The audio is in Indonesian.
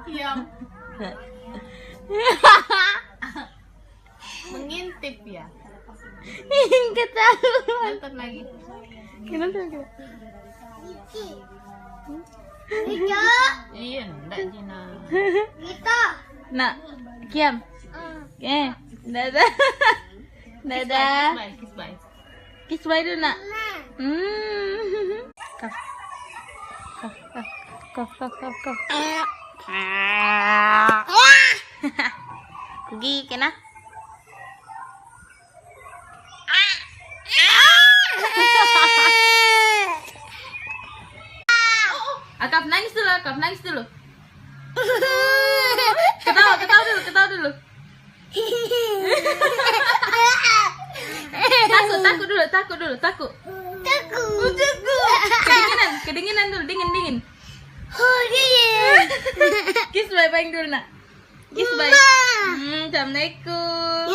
Diam. Mengintip ya. Ketahuan. Nonton lagi. Kenapa? Iya, enggak Cina. Nak, Kiam. Dadah. Dadah. Kiss bye. Kiss bye dulu, Nak. Kau. Kugi, kena? Akaf nangis dulu. Ketawa dulu. Takut dulu. Kedinginan dulu, dingin. Kiss bye dulu, Nak. Kiss bye. Assalamualaikum.